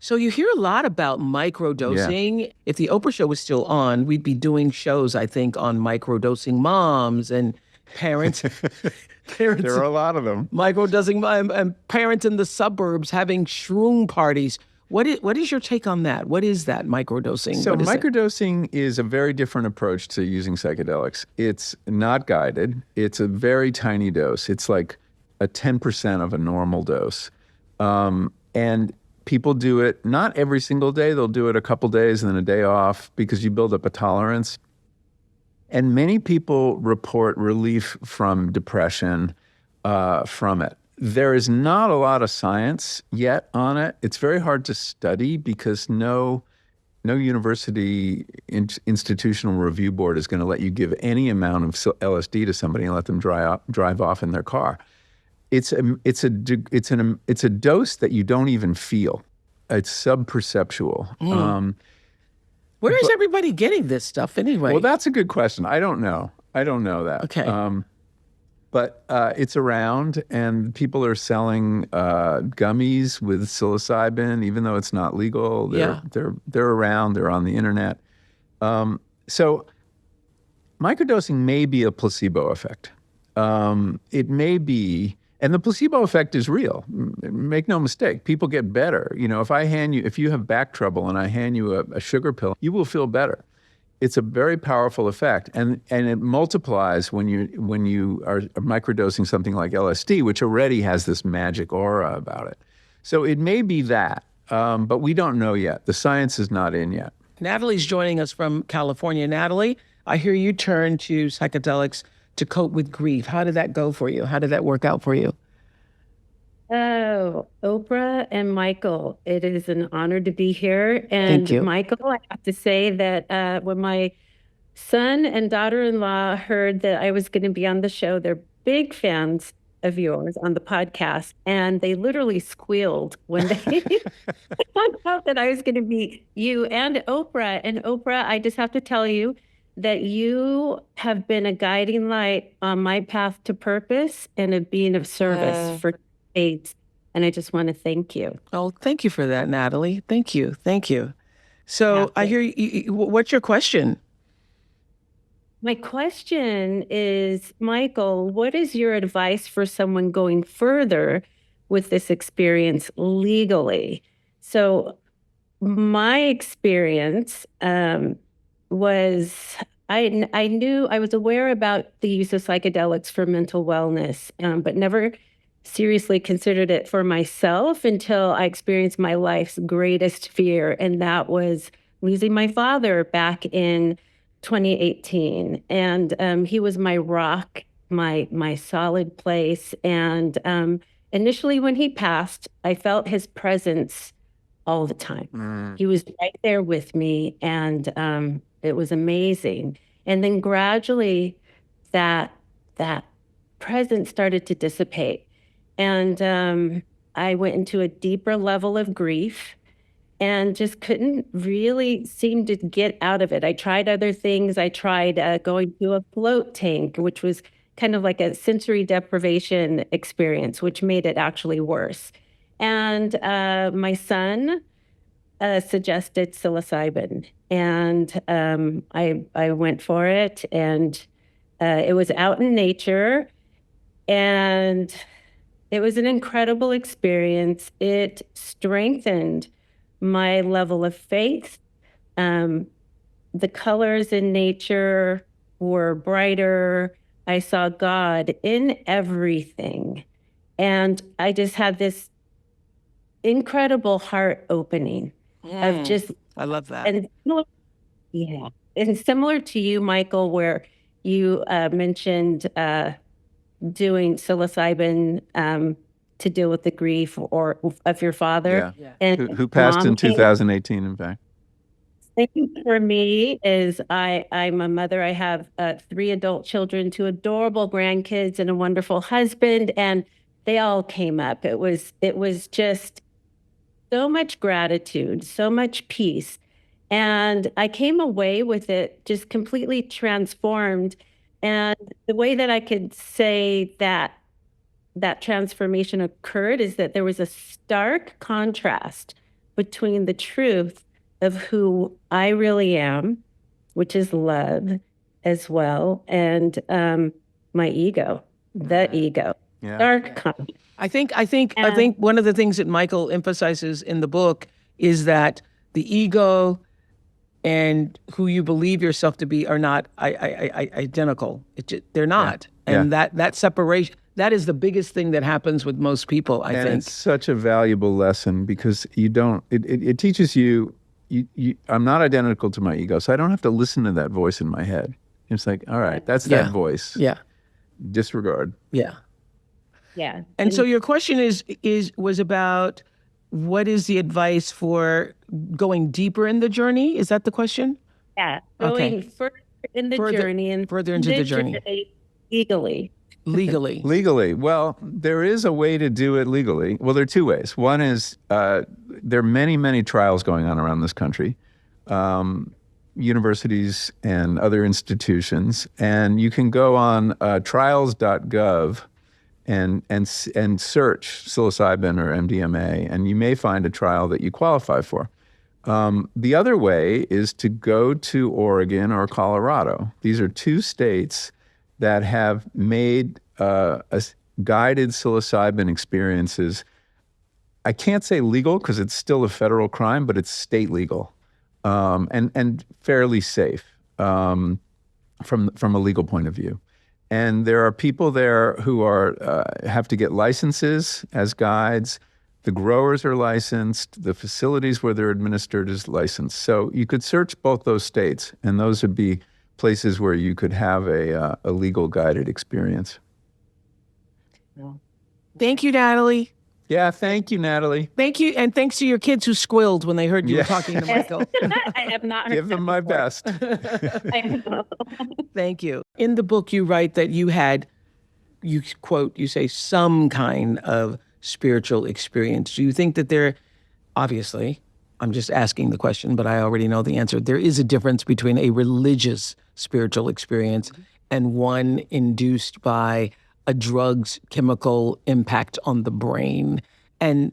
So you hear a lot about Yeah. microdosing. If the Oprah show was still on, we'd be doing shows, I think, on microdosing moms and parents, There parents are a lot of them. microdosing and parents in the suburbs having shroom parties. What is your take on that? What is that microdosing? So What is it? microdosing is a very different approach to using psychedelics. It's not guided. It's a very tiny dose. It's like a 10% of a normal dose. And people do it not every single day. They'll do it a couple days and then a day off because you build up a tolerance. And many people report relief from depression from it. There is not a lot of science yet on it. It's very hard to study because no university institutional review board is going to let you give any amount of LSD to somebody and let them drive off in their car. It's a dose that you don't even feel. It's subperceptual. Where is everybody getting this stuff anyway? Well, that's a good question. I don't know. I don't know that. Okay. But it's around, and people are selling gummies with psilocybin, even though it's not legal. They're around. They're on the internet. So microdosing may be a placebo effect. It may be, and the placebo effect is real. Make no mistake. People get better. If you have back trouble and I hand you a sugar pill, you will feel better. It's a very powerful effect, and it multiplies when you are microdosing something like LSD, which already has this magic aura about it. So it may be that, but we don't know yet. The science is not in yet. Natalie's joining us from California. Natalie, I hear you turn to psychedelics to cope with grief. How did that go for you? How did that work out for you? Oh, Oprah and Michael, it is an honor to be here. Thank And you. Michael, I have to say that when my son and daughter-in-law heard that I was going to be on the show, they're big fans of yours on the podcast, and they literally squealed when they found out that I was going to be you and Oprah. And Oprah, I just have to tell you that you have been a guiding light on my path to purpose and of being of service for decades. And I just want to thank you. Oh, thank you for that, Natalie. Thank you. Thank you. So I hear you. What's your question? My question is, Michael, what is your advice for someone going further with this experience legally? So my experience was I was aware about the use of psychedelics for mental wellness, but never seriously considered it for myself until I experienced my life's greatest fear, and that was losing my father back in 2018. And he was my rock, my solid place. And initially, when he passed, I felt his presence all the time. He was right there with me, and it was amazing. And then gradually, that presence started to dissipate. And I went into a deeper level of grief and just couldn't really seem to get out of it. I tried other things. I tried going to a float tank, which was kind of like a sensory deprivation experience, which made it actually worse. And my son suggested psilocybin, and I went for it, and it was out in nature, and it was an incredible experience. It strengthened my level of faith. The colors in nature were brighter. I saw God in everything. And I just had this incredible heart opening of just, I love that. and yeah. And similar to you, Michael, where you mentioned doing psilocybin to deal with the grief or of your father. Yeah. And Who passed in Mom came. 2018, in fact. Thing for me is I'm a mother. I have 3 adult children, 2 adorable grandkids, and a wonderful husband, and they all came up. It was just so much gratitude, so much peace, and I came away with it just completely transformed. And the way that I could say that transformation occurred is that there was a stark contrast between the truth of who I really am, which is love as well, and my ego, the ego, Yeah. dark con. I think one of the things that Michael emphasizes in the book is that the ego and who you believe yourself to be are not identical. They're not. Yeah. And that separation, that is the biggest thing that happens with most people, I And think. it's such a valuable lesson because it teaches you, I'm not identical to my ego, so I don't have to listen to that voice in my head. It's like, all right, that's that voice. Yeah. Disregard. Yeah. Yeah. And so your question was about what is the advice for going deeper in the journey? Is that the question? Yeah, Okay. going further in the journey and further into the journey. Legally. Legally. Legally. Well, there is a way to do it legally. Well, there are two ways. One is there are many, many trials going on around this country, universities and other institutions, and you can go on trials.gov and search psilocybin or MDMA, and you may find a trial that you qualify for. The other way is to go to Oregon or Colorado. These are two states that have made guided psilocybin experiences. I can't say legal because it's still a federal crime, but it's state legal and fairly safe from a legal point of view. And there are people there who have to get licenses as guides. The growers are licensed. The facilities where they're administered is licensed. So you could search both those states, and those would be places where you could have a legal guided experience. Thank you, Natalie. Yeah, thank you, Natalie. Thank you, and thanks to your kids who squealed when they heard you were talking to Michael. I have not heard Give them my best. I know. Thank you. In the book, you write that you say, some kind of spiritual experience. Do you think that obviously, I'm just asking the question, but I already know the answer. There is a difference between a religious spiritual experience and one induced by a drug's chemical impact on the brain. And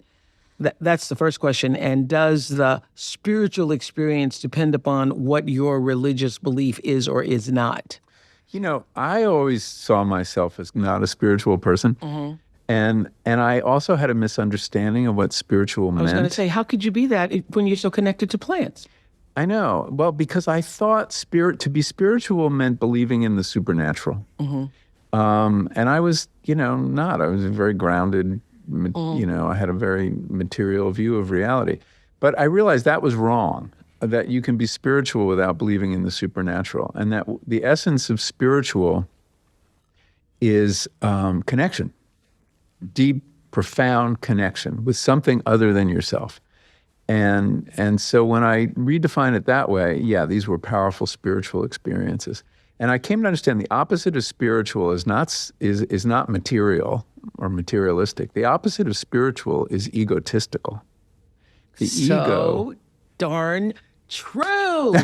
that's the first question. And does the spiritual experience depend upon what your religious belief is or is not? You know, I always saw myself as not a spiritual person. Mm-hmm. And I also had a misunderstanding of what spiritual meant. I was going to say, how could you be that when you're so connected to plants? I know. Well, because I thought to be spiritual meant believing in the supernatural. Mm-hmm. And I was, not. I was very grounded, I had a very material view of reality. But I realized that was wrong, that you can be spiritual without believing in the supernatural. And that the essence of spiritual is connection, deep, profound connection with something other than yourself. And so when I redefine it that way, these were powerful spiritual experiences. And I came to understand the opposite of spiritual is not material or materialistic. The opposite of spiritual is egotistical. The ego. So darn true.